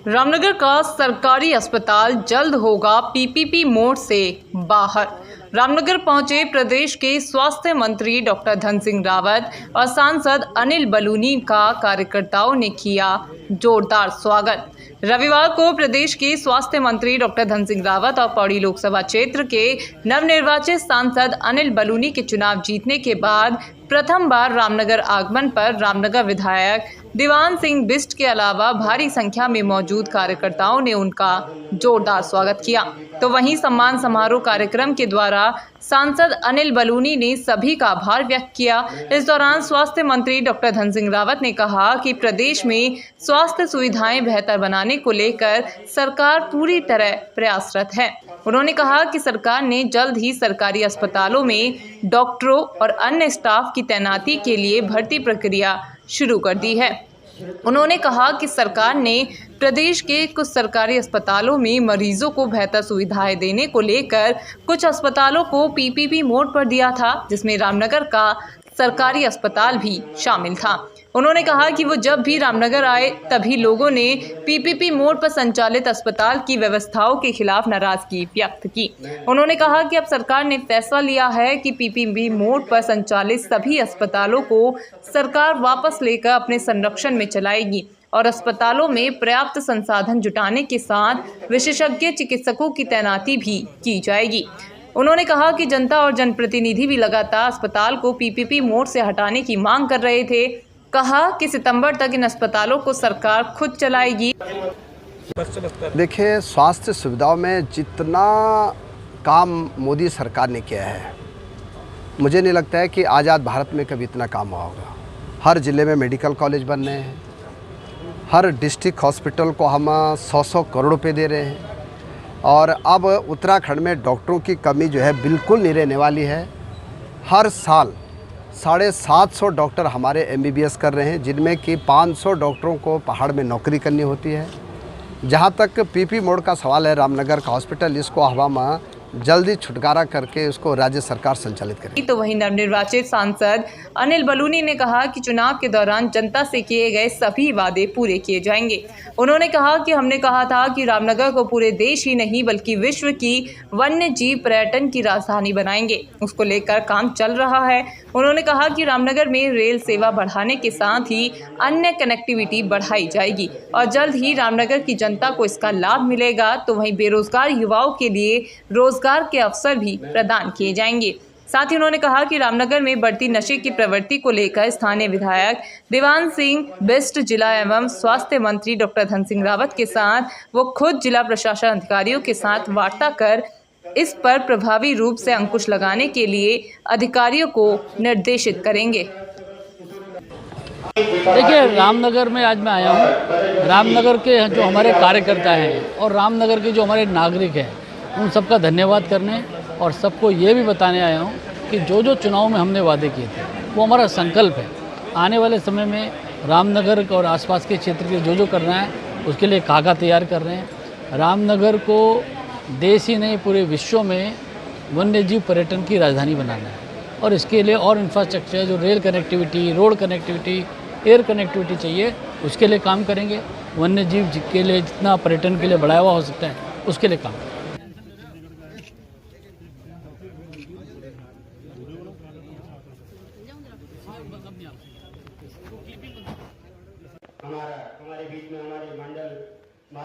रामनगर का सरकारी अस्पताल जल्द होगा पीपीपी मोड से बाहर। रामनगर पहुंचे प्रदेश के स्वास्थ्य मंत्री डॉक्टर धन सिंह रावत और सांसद अनिल बलूनी का कार्यकर्ताओं ने किया जोरदार स्वागत। रविवार को प्रदेश के स्वास्थ्य मंत्री डॉक्टर धन सिंह रावत और पौड़ी लोकसभा क्षेत्र के नवनिर्वाचित सांसद अनिल बलूनी के चुनाव जीतने के बाद प्रथम बार रामनगर आगमन पर रामनगर विधायक दीवान सिंह बिष्ट के अलावा भारी संख्या में मौजूद कार्यकर्ताओं ने उनका जोरदार स्वागत किया। तो वहीं सम्मान समारोह कार्यक्रम के द्वारा सांसद अनिल बलूनी ने सभी का आभार व्यक्त किया। इस दौरान स्वास्थ्य मंत्री डॉक्टर धन सिंह रावत ने कहा कि प्रदेश में स्वास्थ्य सुविधाएं बेहतर बनाने को लेकर सरकार पूरी तरह प्रयासरत है। उन्होंने कहा कि सरकार ने जल्द ही सरकारी अस्पतालों में डॉक्टरों और अन्य स्टाफ की तैनाती के लिए भर्ती प्रक्रिया शुरू कर दी है। उन्होंने कहा कि सरकार ने प्रदेश के कुछ सरकारी अस्पतालों में मरीजों को बेहतर सुविधाएं देने को लेकर कुछ अस्पतालों को पीपीपी मोड पर दिया था, जिसमें रामनगर का सरकारी अस्पताल भी शामिल था। उन्होंने कहा कि वो जब भी रामनगर आए तभी लोगों ने पीपीपी मोड पर संचालित अस्पताल की व्यवस्थाओं के खिलाफ नाराजगी व्यक्त की। उन्होंने कहा कि अब सरकार ने फैसला लिया है कि पीपीपी मोड पर संचालित सभी अस्पतालों को सरकार वापस लेकर अपने संरक्षण में चलाएगी और अस्पतालों में पर्याप्त संसाधन जुटाने के साथ विशेषज्ञ चिकित्सकों की तैनाती भी की जाएगी। उन्होंने कहा कि जनता और जनप्रतिनिधि भी लगातार अस्पताल को पीपीपी मोड से हटाने की मांग कर रहे थे। कहा कि सितंबर तक इन अस्पतालों को सरकार खुद चलाएगी। देखिए, स्वास्थ्य सुविधाओं में जितना काम मोदी सरकार ने किया है, मुझे नहीं लगता है कि आज़ाद भारत में कभी इतना काम हुआ होगा। हर ज़िले में मेडिकल कॉलेज बन रहे हैं, हर डिस्ट्रिक्ट हॉस्पिटल को हम 100-100 करोड़ रुपए दे रहे हैं और अब उत्तराखंड में डॉक्टरों की कमी जो है बिल्कुल नहीं रहने वाली है। हर साल 750 डॉक्टर हमारे एमबीबीएस कर रहे हैं, जिनमें कि 500 डॉक्टरों को पहाड़ में नौकरी करनी होती है। जहाँ तक पीपी मोड का सवाल है, रामनगर का हॉस्पिटल, इसको हवा जल्दी छुटकारा करके उसको राज्य सरकार संचालित करेगी। तो वहीं नवनिर्वाचित सांसद अनिल बलूनी ने कहा कि चुनाव के दौरान जनता से किए गए सभी वादे पूरे किए जाएंगे। उन्होंने कहा कि हमने कहा था कि रामनगर को पूरे देश ही नहीं बल्कि विश्व की वन्य जीव पर्यटन की राजधानी बनाएंगे, उसको लेकर काम चल रहा है। उन्होंने कहा कि रामनगर में रेल सेवा बढ़ाने के साथ ही अन्य कनेक्टिविटी बढ़ाई जाएगी और जल्द ही रामनगर की जनता को इसका लाभ मिलेगा। तो वहीं बेरोजगार युवाओं के लिए रोजगार के अवसर भी प्रदान किए जाएंगे। साथ ही उन्होंने कहा कि रामनगर में बढ़ती नशे की प्रवृत्ति को लेकर स्थानीय विधायक दीवान सिंह बिष्ट, जिला एवं स्वास्थ्य मंत्री डॉक्टर धन सिंह रावत के साथ वो खुद जिला प्रशासन अधिकारियों के साथ वार्ता कर इस पर प्रभावी रूप से अंकुश लगाने के लिए अधिकारियों को निर्देशित करेंगे। देखिए, रामनगर में आज मैं आया हूँ। रामनगर के जो हमारे कार्यकर्ता हैं और रामनगर के जो हमारे नागरिक हैं, उन सबका धन्यवाद करने और सबको ये भी बताने आया हूँ कि जो जो चुनाव में हमने वादे किए थे वो हमारा संकल्प है। आने वाले समय में रामनगर और आसपास के क्षेत्र के जो करना है उसके लिए कागज़ तैयार कर रहे हैं। रामनगर को देश ही नहीं पूरे विश्व में वन्य जीव पर्यटन की राजधानी बनाना है और इसके लिए और इंफ्रास्ट्रक्चर, जो rail connectivity, road connectivity, air connectivity चाहिए, उसके लिए काम करेंगे। वन्य जीव के लिए जितना पर्यटन के लिए बढ़ावा हो सकता है उसके लिए काम करेंगे।